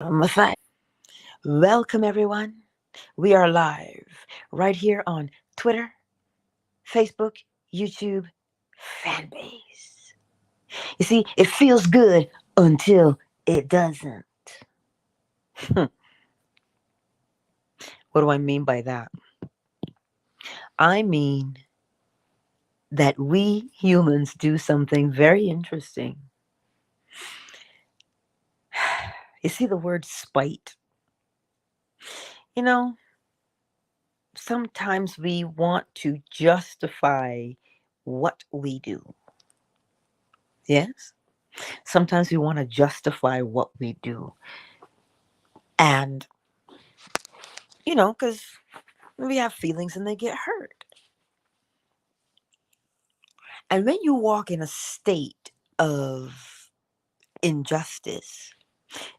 Messiah. Welcome, everyone. We are live right here on Twitter, Facebook, YouTube, Fanbase. You see, it feels good until it doesn't. What do I mean by that? I mean that we humans do something very interesting. You see the word spite? You know, sometimes we want to justify what we do. Yes? Sometimes we want to justify what we do. And, because we have feelings and they get hurt. And when you walk in a state of injustice,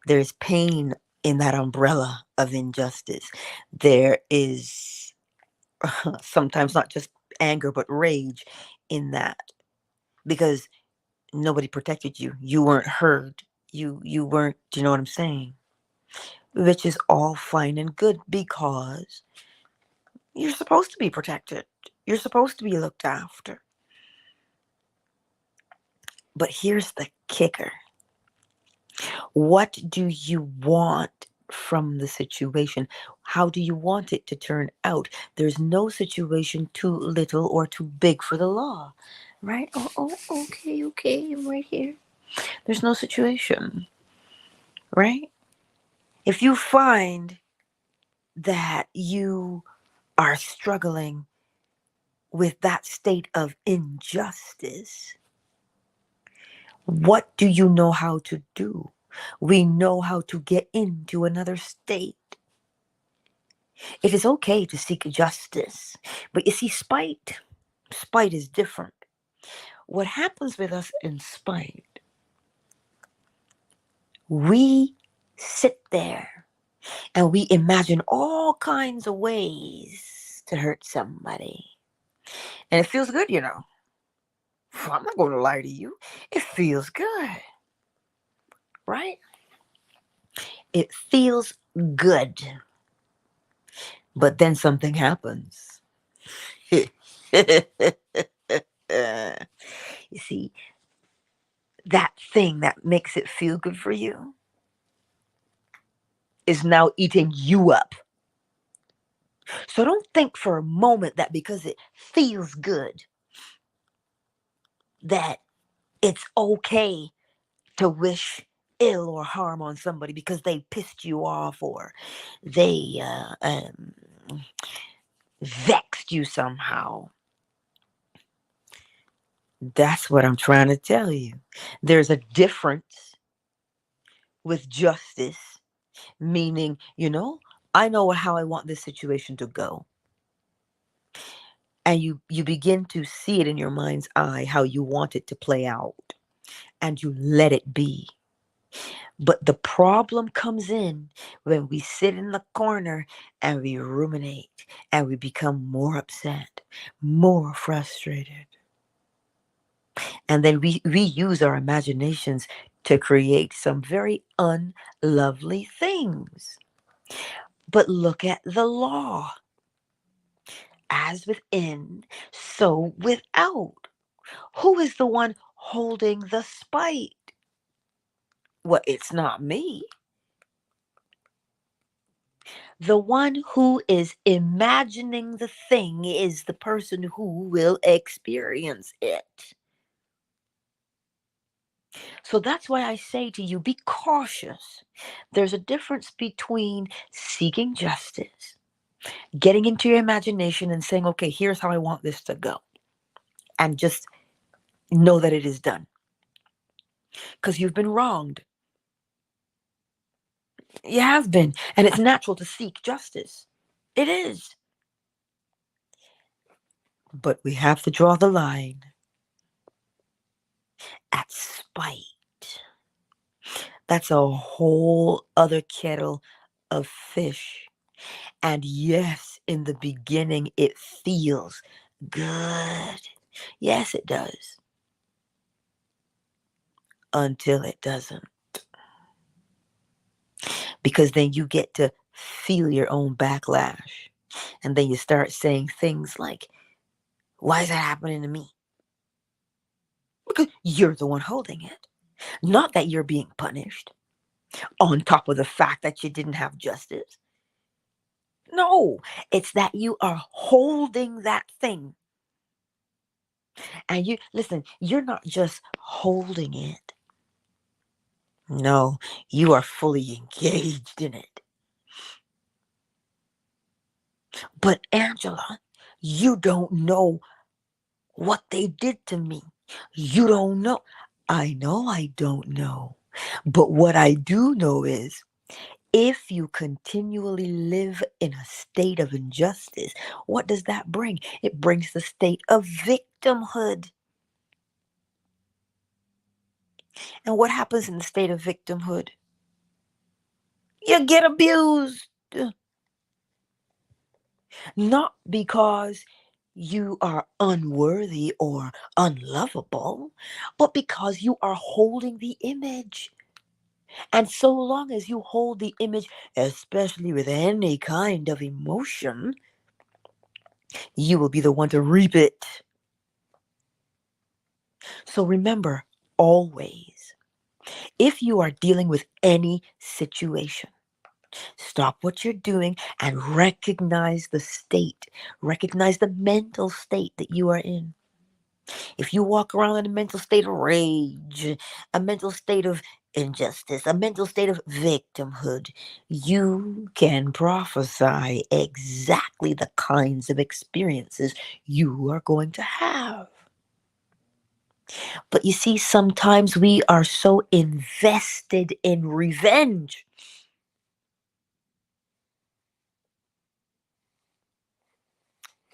there's pain in that umbrella of injustice. There is sometimes not just anger, but rage in that because nobody protected you. You weren't heard. You weren't, do you know what I'm saying? Which is all fine and good because you're supposed to be protected. You're supposed to be looked after. But here's the kicker. What do you want from the situation? How do you want it to turn out? There's no situation too little or too big for the law, right? Okay, I'm right here. There's no situation, right? If you find that you are struggling with that state of injustice, what do you know how to do? We know how to get into another state. It is okay to seek justice, but you see, spite is different. What happens with us in spite, we sit there and we imagine all kinds of ways to hurt somebody. And it feels good. I'm not going to lie to you. It feels good, right? It feels good. But then something happens. You see, that thing that makes it feel good for you is now eating you up. So don't think for a moment that because it feels good, that it's okay to wish ill or harm on somebody because they pissed you off or they vexed you somehow. That's what I'm trying to tell you. There's a difference with justice, meaning, I know how I want this situation to go. And you begin to see it in your mind's eye how you want it to play out, and you let it be. But the problem comes in when we sit in the corner and we ruminate and we become more upset, more frustrated. And then we use our imaginations to create some very unlovely things. But look at the law. As within, so without. Who is the one holding the spite? Well, it's not me. The one who is imagining the thing is the person who will experience it. So that's why I say to you, be cautious. There's a difference between seeking justice, getting into your imagination and saying, okay, here's how I want this to go. And just know that it is done. Because you've been wronged. You have been. And it's natural to seek justice. It is. But we have to draw the line at spite. That's a whole other kettle of fish. And yes, in the beginning, it feels good. Yes, it does. Until it doesn't. because then you get to feel your own backlash. And then you start saying things like, why is that happening to me? Because you're the one holding it. Not that you're being punished on top of the fact that you didn't have justice. No, it's that you are holding that thing. And you, listen, you're not just holding it. No, you are fully engaged in it. But Angela, you don't know what they did to me. You don't know. I know I don't know. But what I do know is if you continually live in a state of injustice, what does that bring? It brings the state of victimhood. And what happens in the state of victimhood? You get abused. Not because you are unworthy or unlovable, but because you are holding the image. And so long as you hold the image, especially with any kind of emotion, you will be the one to reap it. So remember, always, if you are dealing with any situation, stop what you're doing and recognize the state, recognize the mental state that you are in. If you walk around in a mental state of rage, a mental state of injustice, a mental state of victimhood, you can prophesy exactly the kinds of experiences you are going to have. But you see, sometimes we are so invested in revenge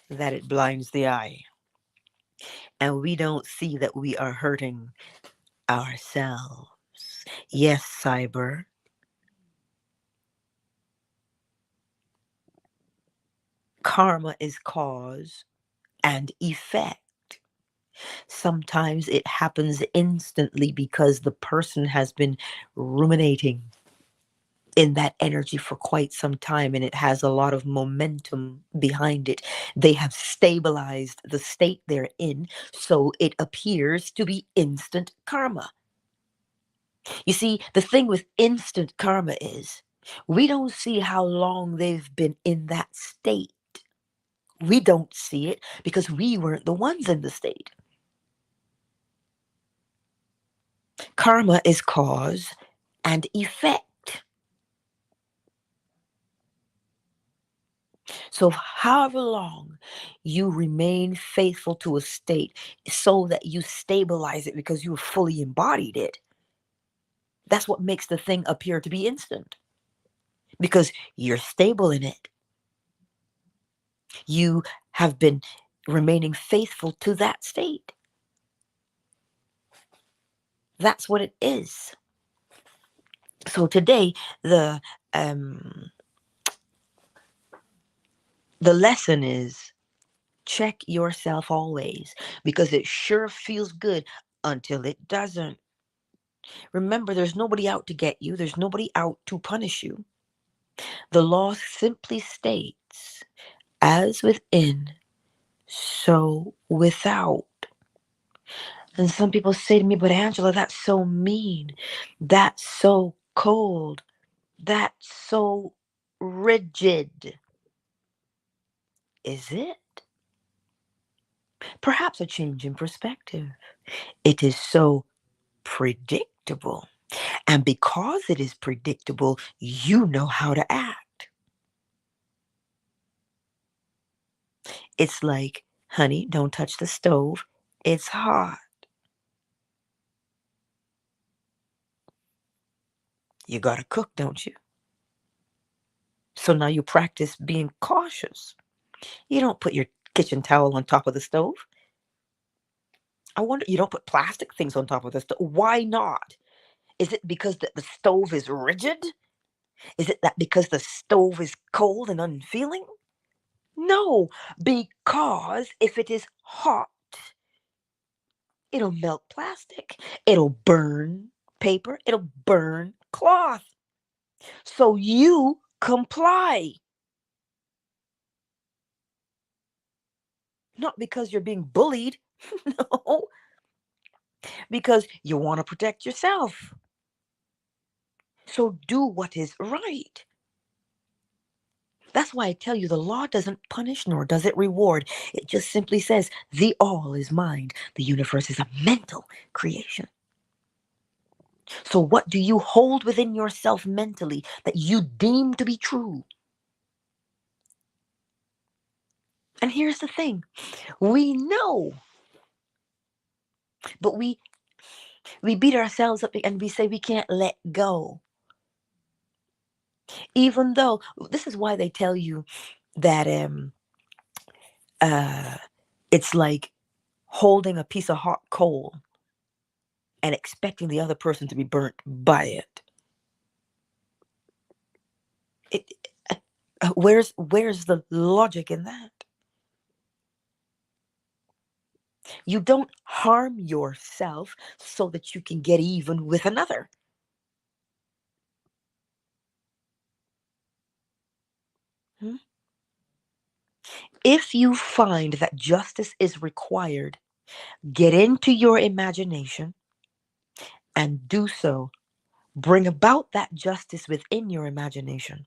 that it blinds the eye. And we don't see that we are hurting ourselves. Yes, cyber. Karma is cause and effect. Sometimes it happens instantly because the person has been ruminating in that energy for quite some time and it has a lot of momentum behind it. They have stabilized the state they're in, so it appears to be instant karma. You see, the thing with instant karma is we don't see how long they've been in that state. We don't see it because we weren't the ones in the state. Karma is cause and effect. So, however long you remain faithful to a state so that you stabilize it because you fully embodied it, that's what makes the thing appear to be instant because you're stable in it. You have been remaining faithful to that state. That's what it is. So today, um, the lesson is check yourself always because it sure feels good until it doesn't. Remember, there's nobody out to get you, there's nobody out to punish you. The law simply states, as within, so without. And some people say to me, but Angela, that's so mean. That's so cold. That's so rigid. Is it? Perhaps a change in perspective. It is so predictable. And because it is predictable, you know how to act. It's like, honey, don't touch the stove. It's hot. You got to cook, don't you? So now you practice being cautious. You don't put your kitchen towel on top of the stove. I wonder, you don't put plastic things on top of the stove. Why not? Is it because the stove is rigid? Is it that because the stove is cold and unfeeling? No, because if it is hot, it'll melt plastic. It'll burn paper. It'll burn cloth. So you comply. Not because you're being bullied. No, because you want to protect yourself. So do what is right. That's why I tell you the law doesn't punish nor does it reward. It just simply says the all is mind. The universe is a mental creation. So what do you hold within yourself mentally that you deem to be true? And here's the thing. We know, but we beat ourselves up and we say we can't let go. Even though this is why they tell you that uh it's like holding a piece of hot coal and expecting the other person to be burnt by it. It where's the logic in that? You don't harm yourself so that you can get even with another. Hmm? If you find that justice is required, get into your imagination and do so. Bring about that justice within your imagination.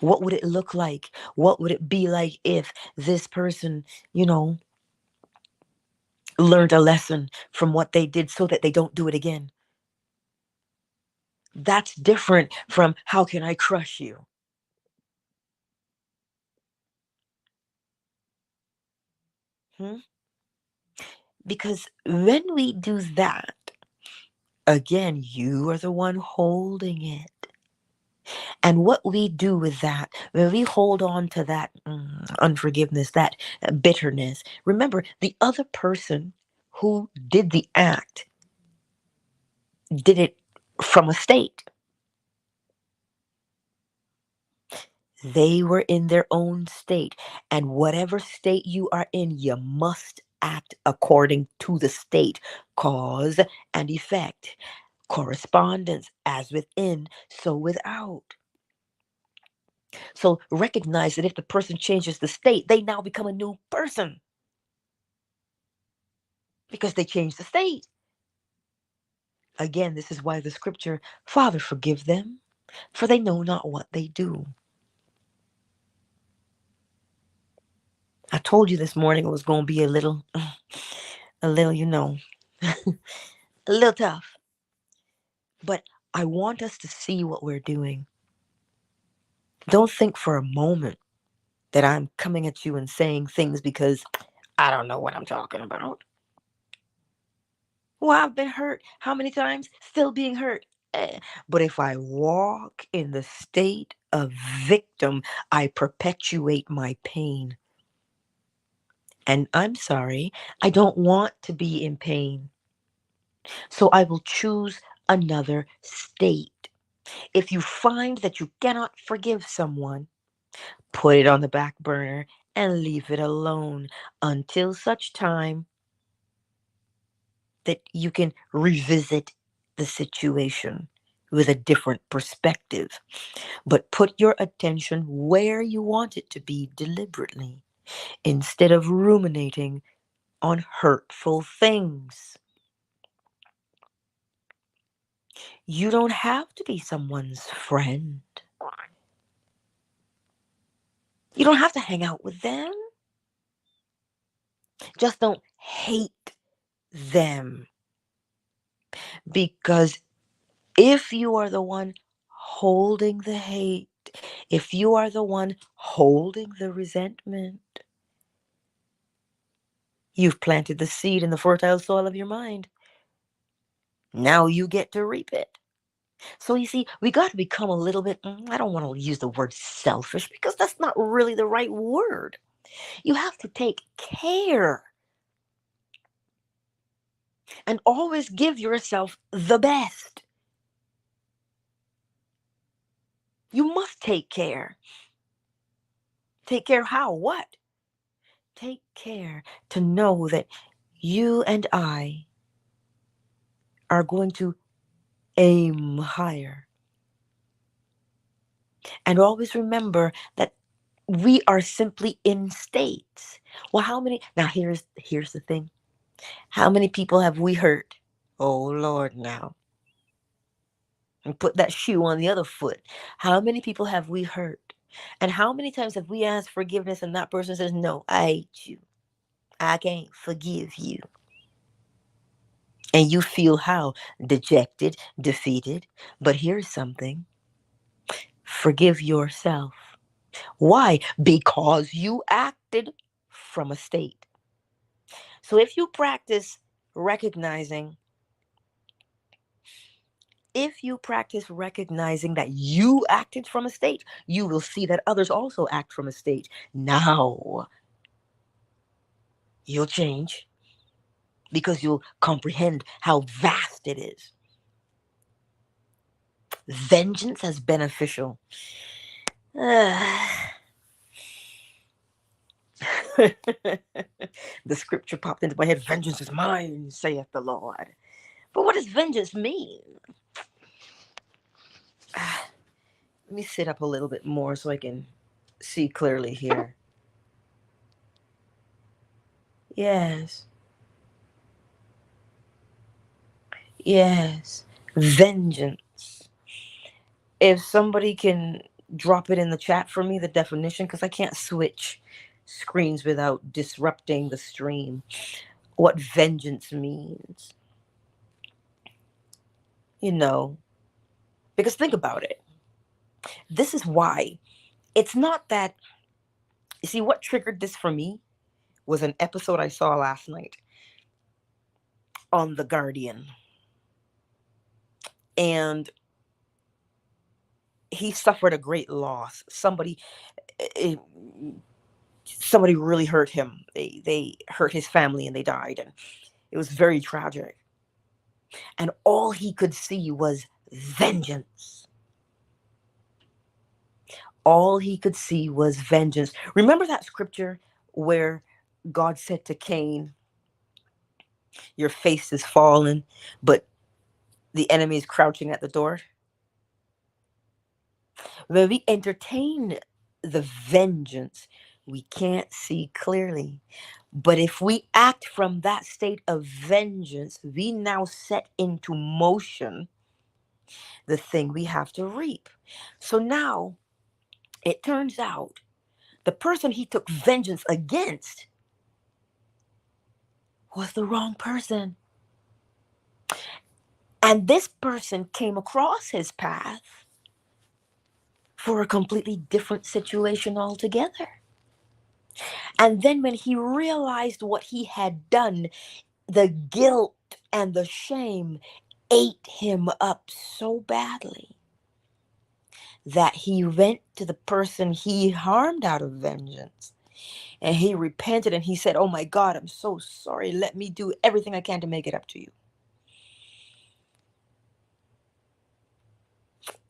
What would it look like? What would it be like if this person, you know, learned a lesson from what they did so that they don't do it again? That's different from how can I crush you? Hmm? Because when we do that, again, you are the one holding it. And what we do with that, when we hold on to that unforgiveness, that bitterness, remember the other person who did the act did it from a state. They were in their own state. And whatever state you are in, you must act according to the state. Cause and effect. Correspondence as within, so without. So recognize that if the person changes the state, they now become a new person because they changed the state. Again, this is why the scripture, Father, forgive them, for they know not what they do. I told you this morning it was going to be a little, a little tough. But I want us to see what we're doing. Don't think for a moment that I'm coming at you and saying things because I don't know what I'm talking about. Well, I've been hurt. How many times? Still being hurt. But if I walk in the state of victim, I perpetuate my pain. And I'm sorry, I don't want to be in pain. So I will choose another state. If you find that you cannot forgive someone, put it on the back burner and leave it alone until such time that you can revisit the situation with a different perspective. But put your attention where you want it to be deliberately instead of ruminating on hurtful things. You don't have to be someone's friend. You don't have to hang out with them. Just don't hate them. Because if you are the one holding the hate, if you are the one holding the resentment, you've planted the seed in the fertile soil of your mind. Now you get to reap it. So you see, we got to become a little bit, I don't want to use the word selfish because that's not really the right word. You have to take care and always give yourself the best. You must take care. Take care how? What? Take care to know that you and I are going to Aim higher. And always remember that we are simply in states. Well, how many now here's the thing. How many people have we hurt? Oh Lord now. And put that shoe on the other foot. How many people have we hurt? And how many times have we asked forgiveness and that person says, "No, I hate you. I can't forgive you." And you feel how? Dejected, defeated. But here's something. Forgive yourself. Why? Because you acted from a state. So recognizing, if you practice recognizing that you acted from a state, you will see that others also act from a state. Now you'll change because you'll comprehend how vast it is. Vengeance as beneficial. The scripture popped into my head, vengeance is mine, saith the Lord. But what does vengeance mean? Let me sit up a little bit more so I can see clearly here. Yes. Yes. Vengeance. If somebody can drop it in the chat for me, the definition, because I can't switch screens without disrupting the stream. What vengeance means. You know, because think about it. This is why. It's not that, you see, what triggered this for me was an episode I saw last night on The Guardian. And he suffered a great loss. Somebody really hurt him. They hurt his family and they died. And it was very tragic. And all he could see was vengeance. All he could see was vengeance. Remember that scripture where God said to Cain, "Your face is fallen, but the enemy is crouching at the door"? When we entertain the vengeance, we can't see clearly. But if we act from that state of vengeance, we now set into motion the thing we have to reap. So now it turns out the person he took vengeance against was the wrong person. And this person came across his path for a completely different situation altogether. And then when he realized what he had done, the guilt and the shame ate him up so badly that he went to the person he harmed out of vengeance. And he repented and he said, "Oh my God, I'm so sorry. Let me do everything I can to make it up to you."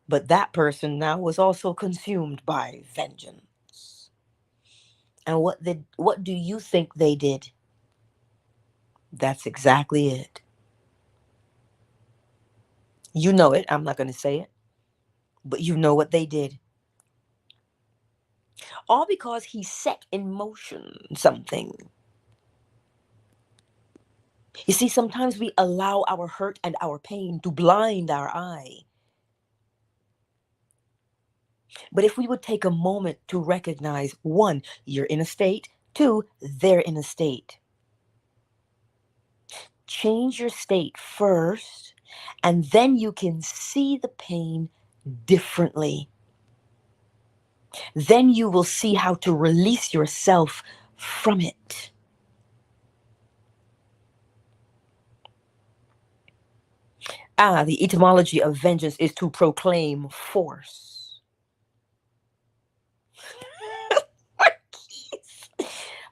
But that person now was also consumed by vengeance. And what do you think they did? That's exactly it. You know it. I'm not going to say it. But you know what they did. All because he set in motion something. You see, sometimes we allow our hurt and our pain to blind our eye. But if we would take a moment to recognize, one, you're in a state, two, they're in a state. Change your state first, and then you can see the pain differently. Then you will see how to release yourself from it. The etymology of vengeance is to proclaim force.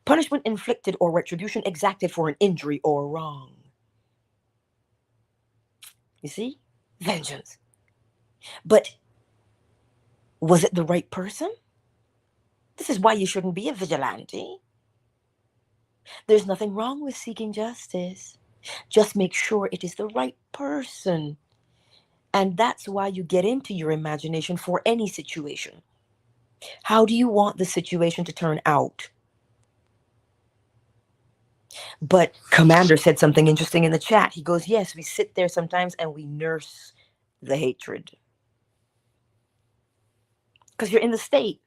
Punishment inflicted or retribution exacted for an injury or wrong. You see? Vengeance. But was it the right person? This is why you shouldn't be a vigilante. There's nothing wrong with seeking justice. Just make sure it is the right person. And that's why you get into your imagination for any situation. How do you want the situation to turn out? But Commander said something interesting in the chat. He goes, yes, we sit there sometimes and we nurse the hatred. Because you're in the state.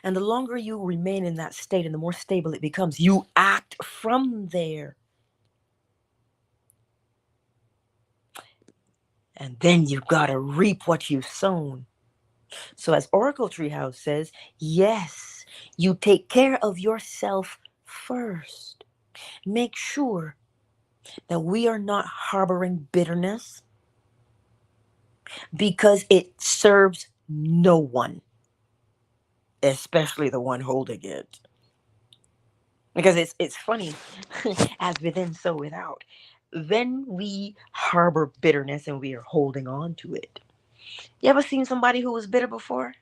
And the longer you remain in that state and the more stable it becomes, you act from there. And then you've got to reap what you've sown. So as Oracle Treehouse says, yes, you take care of yourself first. Make sure that we are not harboring bitterness because it serves no one, especially the one holding it. Because it's funny, as within, so without. Then we harbor bitterness and we are holding on to it. You ever seen somebody who was bitter before?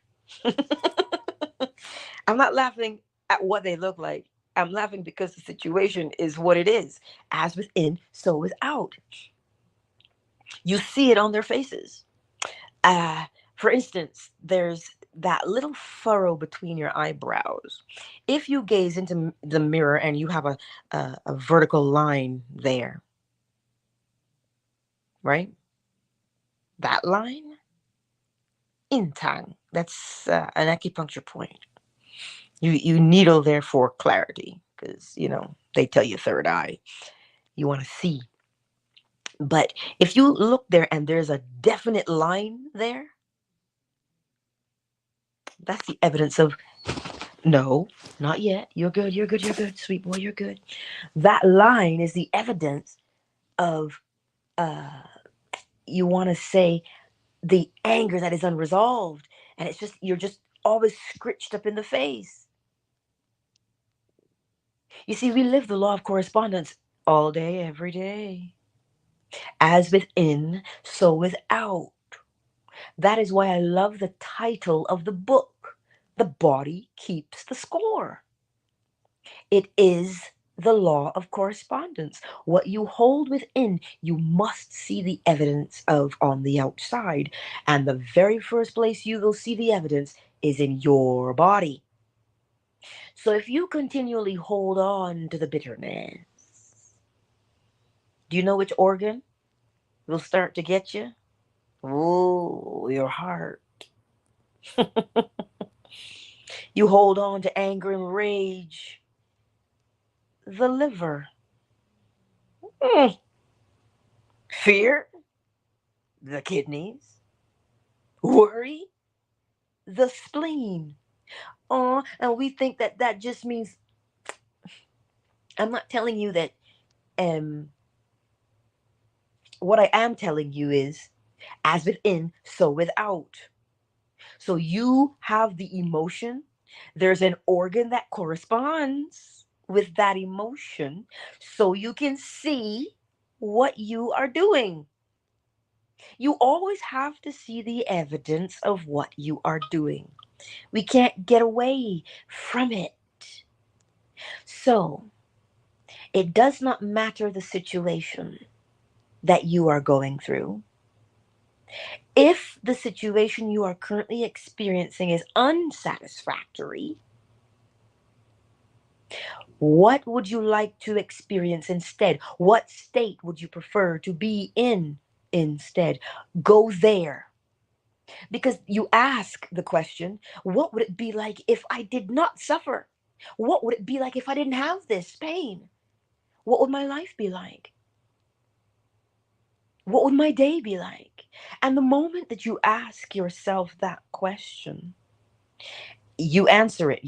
I'm not laughing at what they look like. I'm laughing because the situation is what it is. As within, so without. You see it on their faces. For instance, there's that little furrow between your eyebrows. If you gaze into the mirror and you have a vertical line there, right? That line, intang. That's an acupuncture point. You needle there for clarity because they tell you third eye. You want to see. But if you look there and there's a definite line there, that's the evidence of no, not yet. You're good. You're good. You're good. Sweet boy, you're good. That line is the evidence of, you want to say, the anger that is unresolved. And it's just, you're just always scritched up in the face. You see, we live the law of correspondence all day, every day. As within, so without. That is why I love the title of the book. The body keeps the score. It is the law of correspondence. What you hold within, you must see the evidence of on the outside. And the very first place you will see the evidence is in your body. So if you continually hold on to the bitterness, do you know which organ will start to get you? Oh, your heart. You hold on to anger and rage, the liver. Mm. Fear, the kidneys. Worry, the spleen. Oh, and we think that that just means, I'm not telling you that, um, what I am telling you is, as within, so without. So you have the emotion, there's an organ that corresponds with that emotion, so you can see what you are doing. You always have to see the evidence of what you are doing. We can't get away from it. So, it does not matter the situation that you are going through. If the situation you are currently experiencing is unsatisfactory, what would you like to experience instead? What state would you prefer to be in instead? Go there. Because you ask the question, what would it be like if I did not suffer? What would it be like if I didn't have this pain? What would my life be like? What would my day be like? And the moment that you ask yourself that question, you answer it.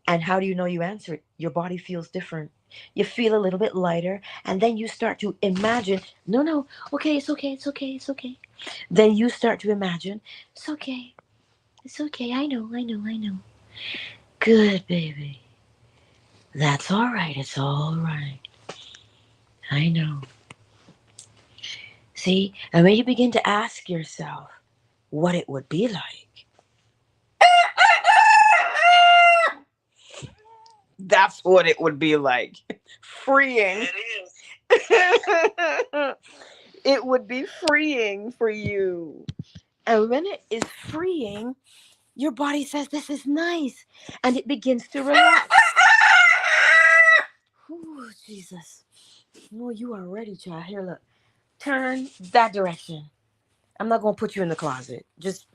And how do you know you answer it? Your body feels different. You feel a little bit lighter, and then you start to imagine, no, no, okay, it's okay, it's okay, it's okay. Then you start to imagine, it's okay, I know, I know, I know. Good, baby. That's all right, it's all right. I know. See, and when you begin to ask yourself what it would be like, that's what it would be like. Freeing. It is. it would be freeing for you. And when it is freeing, your body says, this is nice. And it begins to relax. Oh, Jesus. No, you are ready, child. Here, look. Turn that direction. I'm not going to put you in the closet. Just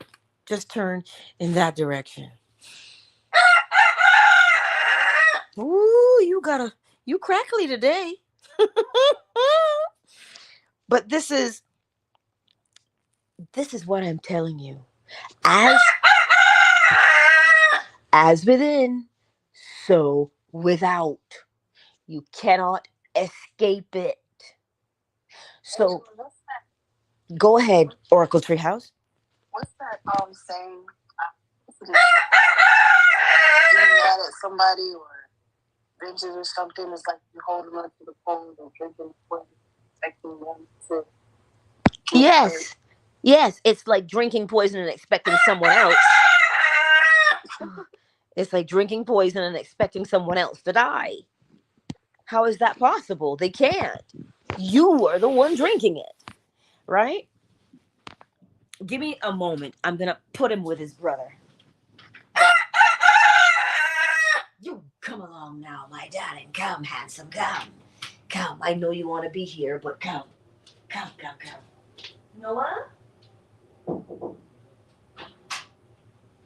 turn in that direction. Ooh, you crackly today. But this is what I'm telling you. As within, so without. You cannot escape it. So go ahead, Oracle Treehouse. What's that saying? Being mad at somebody or vengeance or something is like you holding on to the phone or drinking poison, expecting them to. Yes. Yes, it's like drinking poison and expecting someone else. It's like drinking poison and expecting someone else to die. How is that possible? They can't. You are the one drinking it, right? Give me a moment. I'm going to put him with his brother. You come along now, my darling. Come, handsome, come. Come. I know you want to be here, but come. Come. Noah?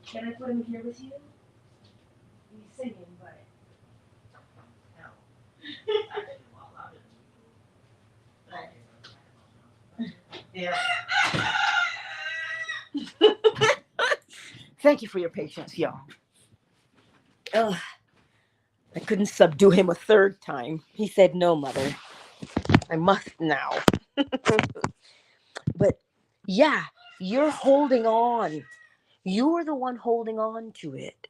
Can I put him here with you? He's singing, but no. Yeah. Thank you for your patience, y'all. Ugh. I couldn't subdue him a third time. He said, no, mother. I must now. But yeah, you're holding on. You're the one holding on to it.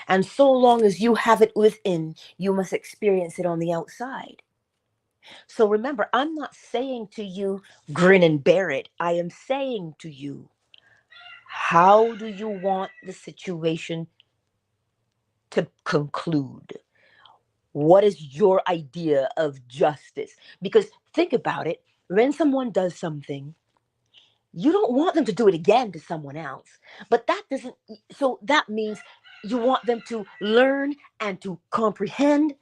And so long as you have it within, you must experience it on the outside. So remember, I'm not saying to you, grin and bear it. I am saying to you, how do you want the situation to conclude? What is your idea of justice? Because think about it. When someone does something, you don't want them to do it again to someone else. But that doesn't, so that means you want them to learn and to comprehend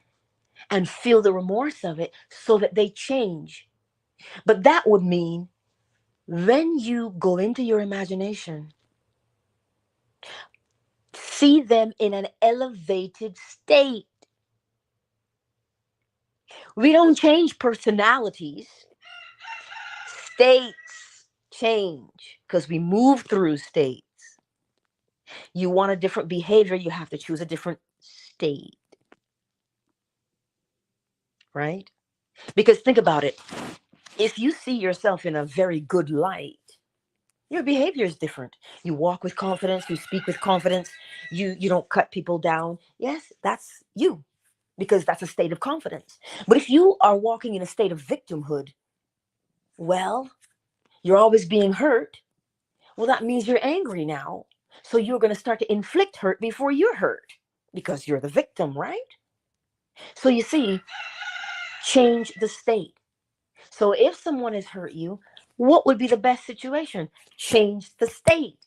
and feel the remorse of it so that they change. But that would mean when you go into your imagination, see them in an elevated state. We don't change personalities. States change because we move through states. You want a different behavior, you have to choose a different state. Right? Because think about it. If you see yourself in a very good light, your behavior is different. You walk with confidence, you speak with confidence, you don't cut people down. Yes, that's you, because that's a state of confidence. But if you are walking in a state of victimhood, well, you're always being hurt. Well, that means you're angry now. So you're going to start to inflict hurt before you're hurt because you're the victim, right? So you see, change the state. So if someone has hurt you, what would be the best situation? Change the state.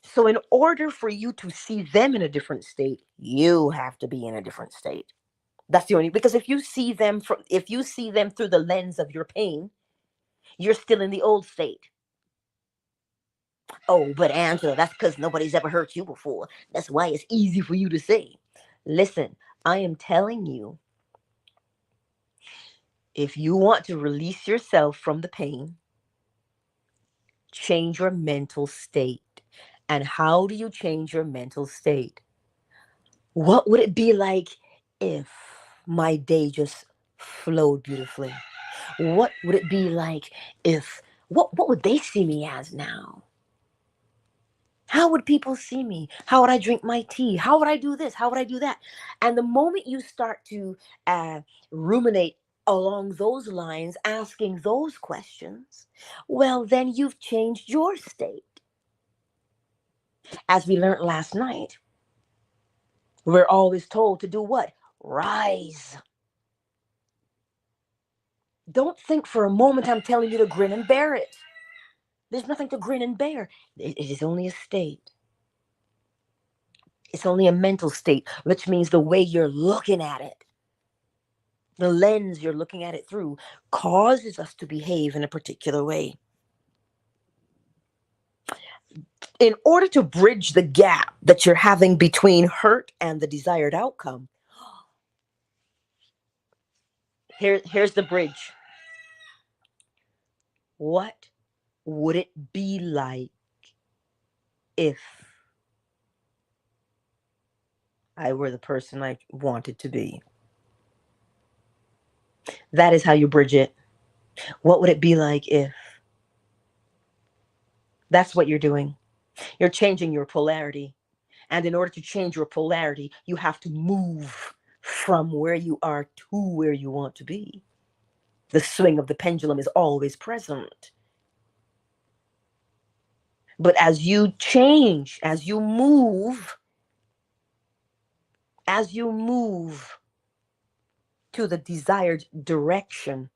So in order for you to see them in a different state, you have to be in a different state. That's the only, because if you see them through the lens of your pain, you're still in the old state. Oh, but Angela, that's because nobody's ever hurt you before. That's why it's easy for you to say. Listen, I am telling you, if you want to release yourself from the pain, change your mental state. And how do you change your mental state? What would it be like if my day just flowed beautifully? What would it be like if, what would they see me as now? How would people see me? How would I drink my tea? How would I do this? How would I do that? And the moment you start to ruminate along those lines, asking those questions, well, then you've changed your state. As we learned last night, we're always told to do what? Rise. Don't think for a moment I'm telling you to grin and bear it. There's nothing to grin and bear. It is only a state. It's only a mental state, which means the way you're looking at it, the lens you're looking at it through, causes us to behave in a particular way. In order to bridge the gap that you're having between hurt and the desired outcome, here's the bridge. What would it be like if I were the person I wanted to be? That is how you bridge it. What would it be like if? That's what you're doing. You're changing your polarity. And in order to change your polarity, you have to move from where you are to where you want to be. The swing of the pendulum is always present. But as you change, as you move to the desired direction,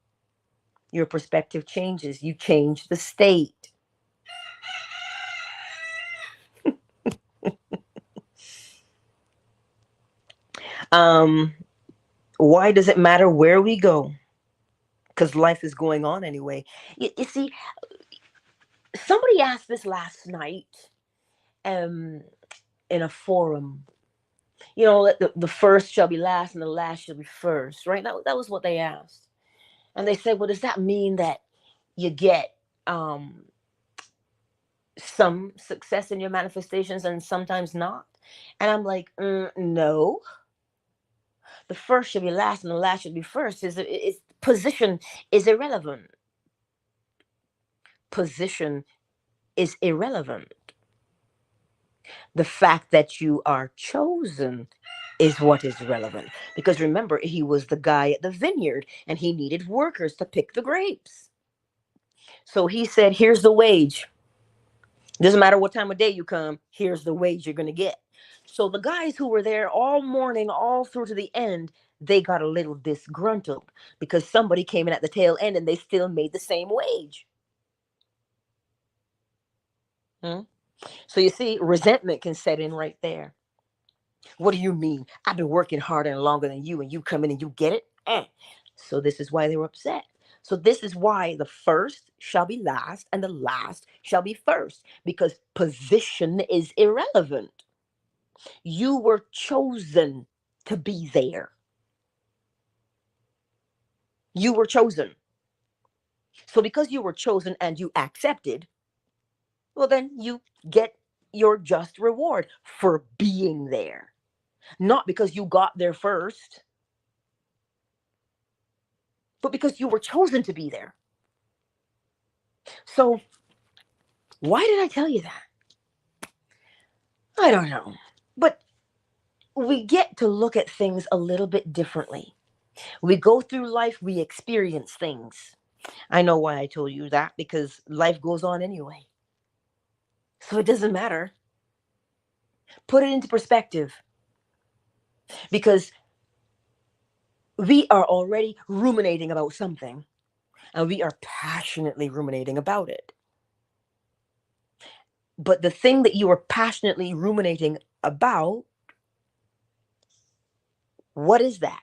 your perspective changes. You change the state. Um, why does it matter where we go? Because life is going on anyway. You see, somebody asked this last night in a forum. You know, the first shall be last and the last shall be first, right? That was what they asked. And they said, well, does that mean that you get some success in your manifestations and sometimes not? And I'm like, no. The first should be last and the last should be first. Is position is irrelevant. Position is irrelevant. The fact that you are chosen is what is relevant. Because remember, he was the guy at the vineyard and he needed workers to pick the grapes. So he said, here's the wage. Doesn't matter what time of day you come, here's the wage you're going to get. So the guys who were there all morning, all through to the end, they got a little disgruntled because somebody came in at the tail end and they still made the same wage. So you see, resentment can set in right there. What do you mean? I've been working harder and longer than you, and you come in and you get it? So this is why they were upset. So this is why the first shall be last and the last shall be first, because position is irrelevant. You were chosen to be there. You were chosen. So because you were chosen and you accepted, well, then you get your just reward for being there. Not because you got there first, but because you were chosen to be there. So why did I tell you that? I don't know. But we get to look at things a little bit differently. We go through life, we experience things. I know why I told you that, because life goes on anyway. So it doesn't matter. Put it into perspective. Because we are already ruminating about something, and we are passionately ruminating about it. But the thing that you are passionately ruminating about, what is that?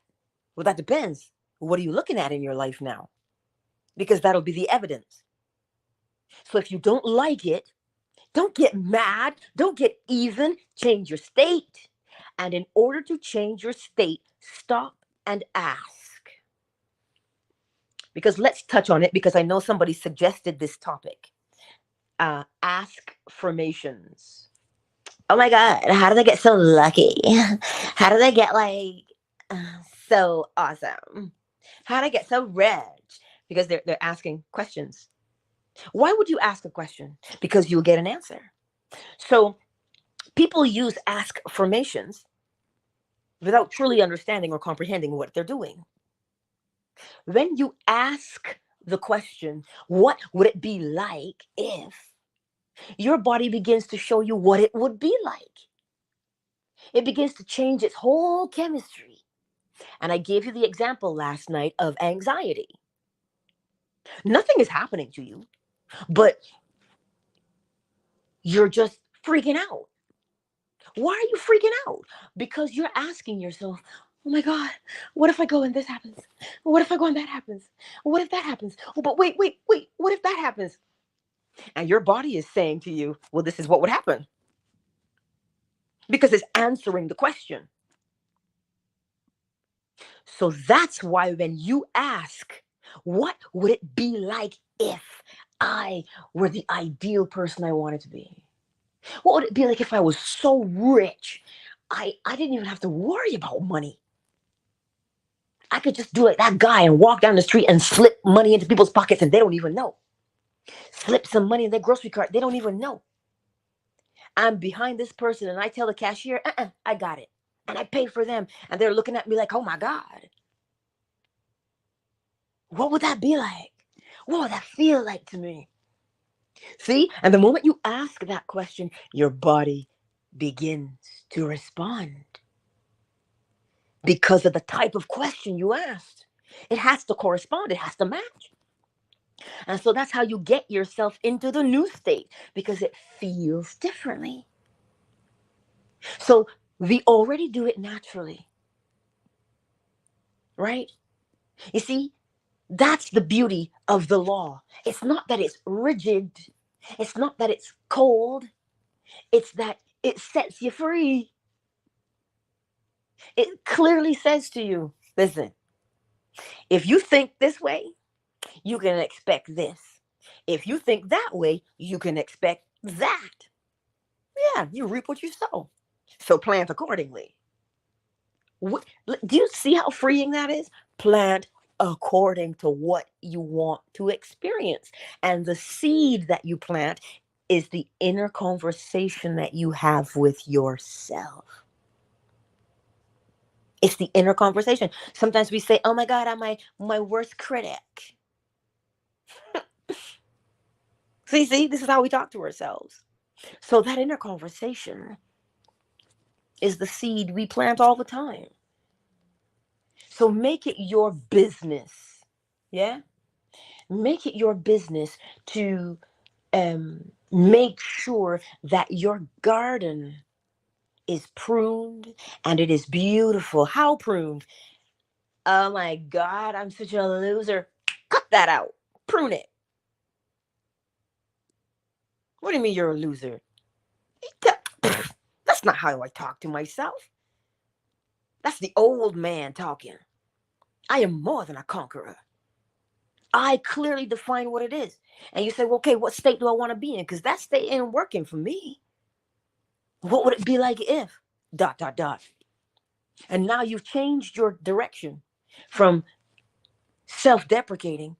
Well, that depends. What are you looking at in your life now? Because that'll be the evidence. So if you don't like it, don't get mad, don't get even, change your state. And in order to change your state, stop and ask. Because let's touch on it, because I know somebody suggested this topic. Ask formations. Oh my God, how did I get so lucky? How did I get so awesome? How did I get so rich? Because they're asking questions. Why would you ask a question? Because you'll get an answer. So people use ask formations without truly understanding or comprehending what they're doing. When you ask the question, what would it be like if, your body begins to show you what it would be like. It begins to change its whole chemistry. And I gave you the example last night of anxiety. Nothing is happening to you, but you're just freaking out. Why are you freaking out? Because you're asking yourself, oh my God, what if I go and this happens? What if I go and that happens? What if that happens? Oh, but wait, what if that happens? And your body is saying to you, well, this is what would happen because it's answering the question. So that's why when you ask, what would it be like if I were the ideal person I wanted to be? What would it be like if I was so rich? I didn't even have to worry about money. I could just do like that guy and walk down the street and slip money into people's pockets and they don't even know. Slip some money in their grocery cart, they don't even know. I'm behind this person and I tell the cashier, I got it. And I pay for them. And they're looking at me like, oh my God. What would that be like? What would that feel like to me? See? And the moment you ask that question, your body begins to respond because of the type of question you asked. It has to correspond, it has to match. And so that's how you get yourself into the new state because it feels differently. So we already do it naturally, right? You see, that's the beauty of the law. It's not that it's rigid, it's not that it's cold, it's that it sets you free. It clearly says to you, listen, if you think this way, you can expect this. If you think that way, you can expect that. Yeah, you reap what you sow. So plant accordingly. Do you see how freeing that is? Plant according to what you want to experience. And the seed that you plant is the inner conversation that you have with yourself. It's the inner conversation. Sometimes we say, oh my God, I'm my worst critic. See, this is how we talk to ourselves. So that inner conversation is the seed we plant all the time. So make it your business. Yeah? Make it your business to make sure that your garden is pruned and it is beautiful. How pruned? Oh my God, I'm such a loser. Cut that out. Prune it. What do you mean you're a loser? That's not how I talk to myself. That's the old man talking. I am more than a conqueror. I clearly define what it is. And you say, well, okay, what state do I want to be in? Because that state ain't working for me. What would it be like if? ... And now you've changed your direction from self-deprecating,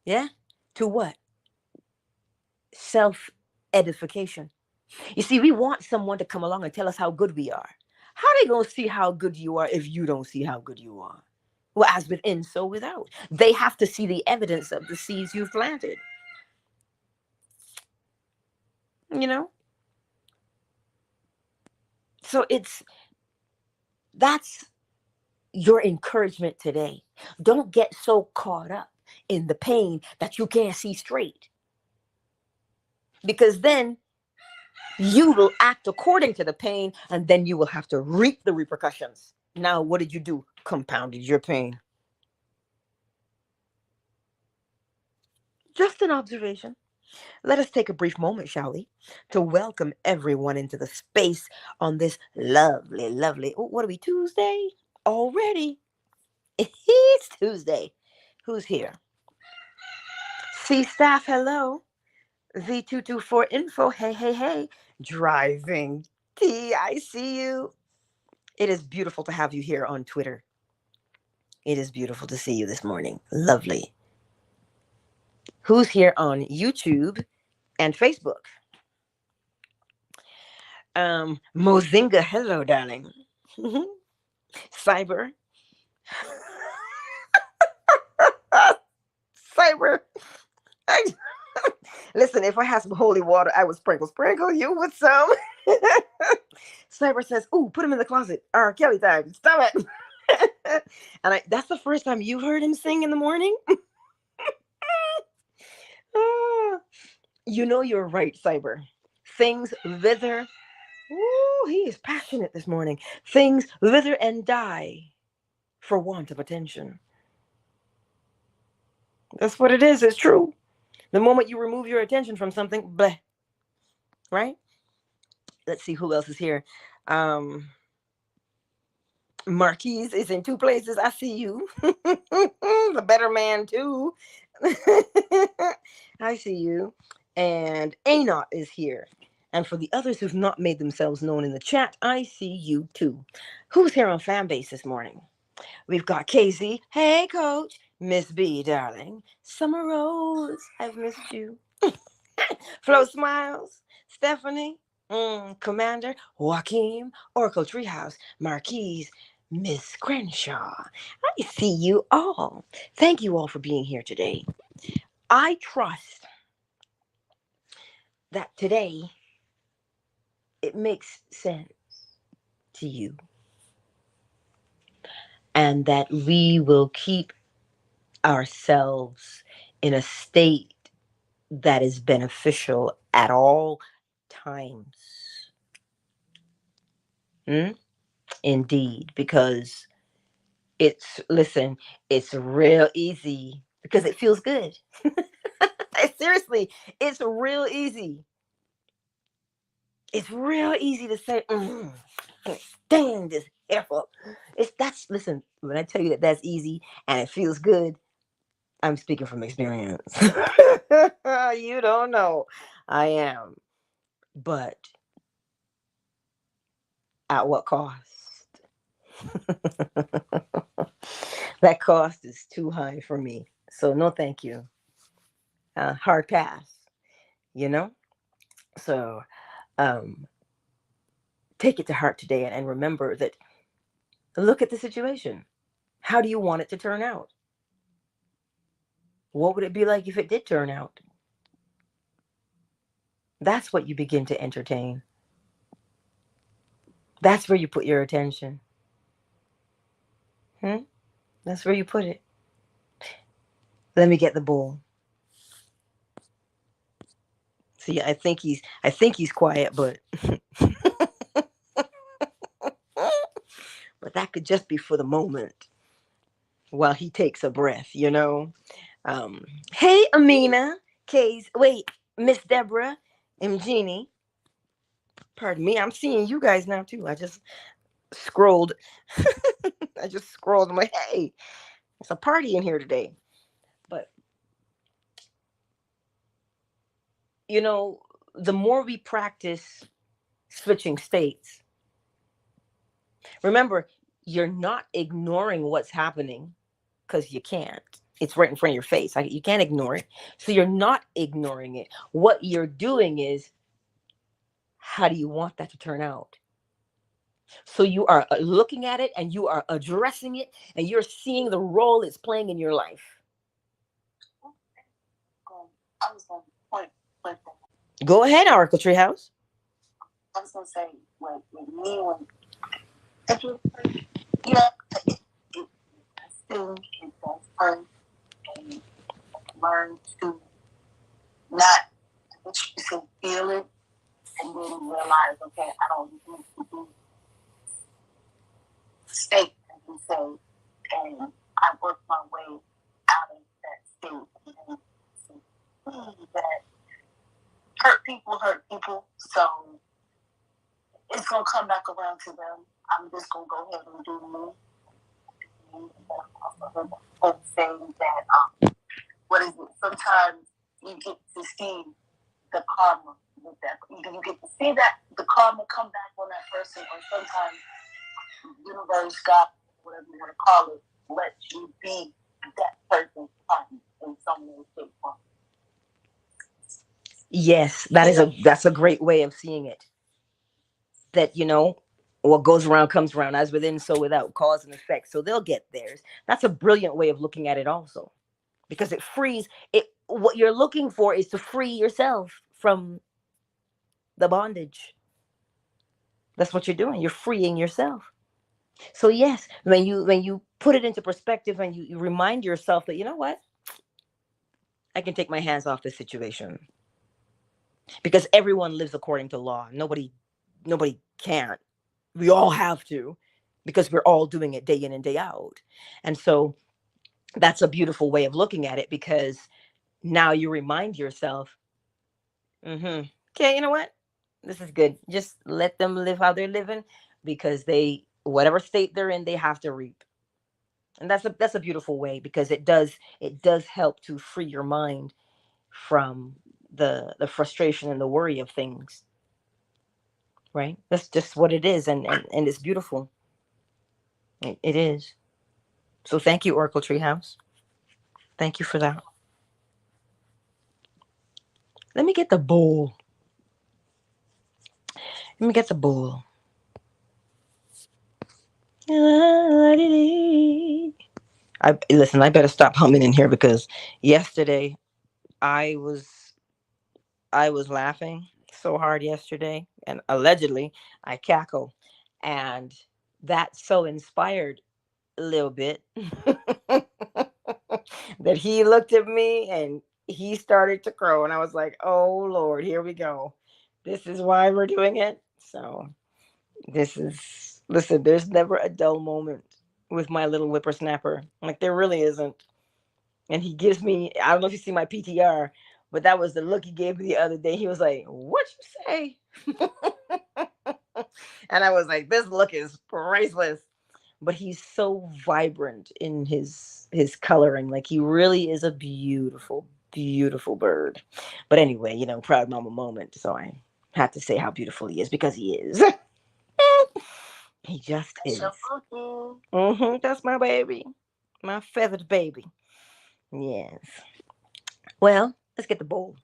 yeah, to what? Self-edification. You see, we want someone to come along and tell us how good we are. How are they going to see how good you are if you don't see how good you are? Well, as within, so without. They have to see the evidence of the seeds you've planted. You know? So that's your encouragement today. Don't get so caught up in the pain that you can't see straight. Because then you will act according to the pain and then you will have to reap the repercussions. Now, what did you do? Compounded your pain. Just an observation. Let us take a brief moment, shall we, to welcome everyone into the space on this lovely, what are we, Tuesday? Already? It's Tuesday. Who's here? C staff, hello. V224 info, hey. Driving T, I see you. It is beautiful to have you here on Twitter. It is beautiful to see you this morning. Lovely. Who's here on YouTube and Facebook? Mozinga, hello, darling. Cyber. Cyber. Listen, if I had some holy water, I would sprinkle you with some. Cyber says, ooh, put him in the closet. R. Kelly time. Stop it. And that's the first time you heard him sing in the morning? Ah, you know you're right, Cyber. Things wither. Ooh, he is passionate this morning. Things wither and die for want of attention. That's what it is. It's true. The moment you remove your attention from something, bleh, right? Let's see who else is here. Um, Marquise is in two places. I see you. The better man, too. I see you. And Anot is here. And for the others who've not made themselves known in the chat, I see you too. Who's here on Fanbase this morning? We've got Casey. Hey, Coach. Miss B, darling. Summer Rose. I've missed you. Flo Smiles. Stephanie. Commander. Joaquin. Oracle Treehouse. Marquise. Miss Crenshaw. I see you all. Thank you all for being here today. I trust that today it makes sense to you and that we will keep ourselves in a state that is beneficial at all times. Indeed, because listen, it's real easy because it feels good. Seriously, it's real easy. It's real easy to say, dang, this effort. Listen, when I tell you that that's easy and it feels good, I'm speaking from experience. You don't know. I am. But at what cost? That cost is too high for me. So no thank you. Hard pass, you know? So um, take it to heart today and remember that look at the situation. How do you want it to turn out? What would it be like if it did turn out? That's what you begin to entertain. That's where you put your attention. That's where you put it. Let me get the bowl. See, I think he's quiet, but but that could just be for the moment while he takes a breath, you know. Um, hey, Amina, Kay's wait, Miss Deborah, and Jeannie. Pardon me, I'm seeing you guys now too. I just scrolled. I just scrolled. I'm like, hey, it's a party in here today. But you know, the more we practice switching states, remember, you're not ignoring what's happening because you can't. It's right in front of your face. You can't ignore it. So you're not ignoring it. What you're doing is, how do you want that to turn out? So you are looking at it and you are addressing it and you're seeing the role it's playing in your life. I was going to point that. Go ahead, Oracle Treehouse. I was going to say, with me, yeah, it still it does hurt and learn to not feel it and then realize, okay, I don't need to be state and say, and I work my way out of that state and that hurt people, so it's gonna come back around to them. I'm just gonna go ahead and do me. And also heard folks saying that what is it? Sometimes you get to see the karma with that. You get to see that the karma come back on that person, or sometimes the universe, God, whatever you want to call it, let you be that person's karma in some way, shape, form. Yes, that's a great way of seeing it. That what goes around comes around, as within, so without, cause and effect. So they'll get theirs. That's a brilliant way of looking at it, also, because it frees it. What you're looking for is to free yourself from the bondage. That's what you're doing. You're freeing yourself. So yes, when you put it into perspective and you remind yourself that, you know what, I can take my hands off the situation because everyone lives according to law. Nobody can't. We all have to because we're all doing it day in and day out. And so that's a beautiful way of looking at it because now you remind yourself, okay, you know what? This is good. Just let them live how they're living because they whatever state they're in, they have to reap. And that's a beautiful way because it does help to free your mind from the frustration and the worry of things, right? That's just what it is, and it's beautiful. It is. So thank you, Oracle Treehouse. Thank you for that. Let me get the bowl. Let me get the bowl. I listen. I better stop humming in here because yesterday I was I was laughing so hard yesterday, and allegedly I cackle, and that so inspired a little bit that he looked at me and he started to crow, and I was like, "Oh Lord, here we go. This is why we're doing it." So this is listen. There's never a dull moment with my little whippersnapper. Like there really isn't. And he gives me, I don't know if you see my PTR, but that was the look he gave me the other day. He was like, "What you say?" And I was like, "This look is priceless." But he's so vibrant in his coloring. Like he really is a beautiful, beautiful bird. But anyway, proud mama moment. So I had to say how beautiful he is because he is. He just is. That's my baby, my feathered baby. Yes. Well, let's get the bowl.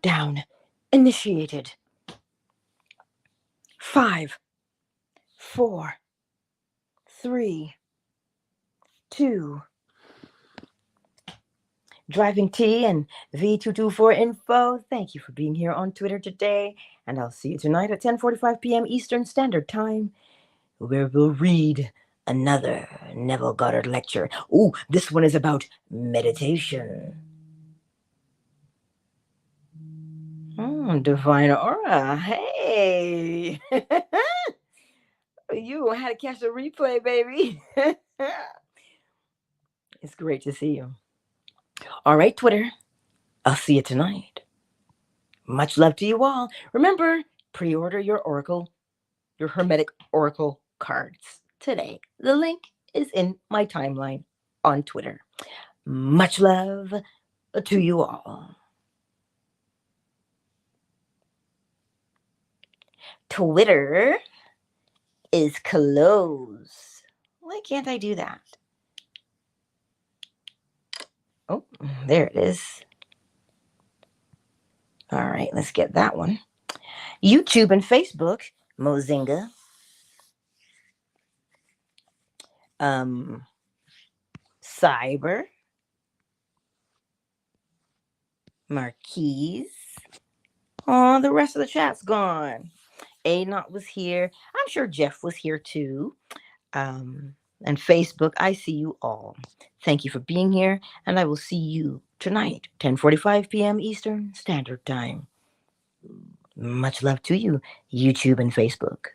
Countdown initiated. 5, 4, 3, 2. Driving T and V224 Info, thank you for being here on Twitter today, and I'll see you tonight at 10:45 p.m. Eastern Standard Time, where we'll read another Neville Goddard lecture. Ooh, this one is about meditation. Divine Aura. Hey! You had to catch the replay, baby. It's great to see you. All right, Twitter. I'll see you tonight. Much love to you all. Remember, pre-order your Hermetic Oracle cards today. The link is in my timeline on Twitter. Much love to you all. Twitter is closed. Why can't I do that? Oh, there it is. All right, let's get that one. YouTube and Facebook, Mozinga. Cyber. Marquise. Oh, the rest of the chat's gone. A-Not was here. I'm sure Jeff was here too. And Facebook, I see you all. Thank you for being here, and I will see you tonight, 10:45 p.m. Eastern Standard Time. Much love to you, YouTube and Facebook.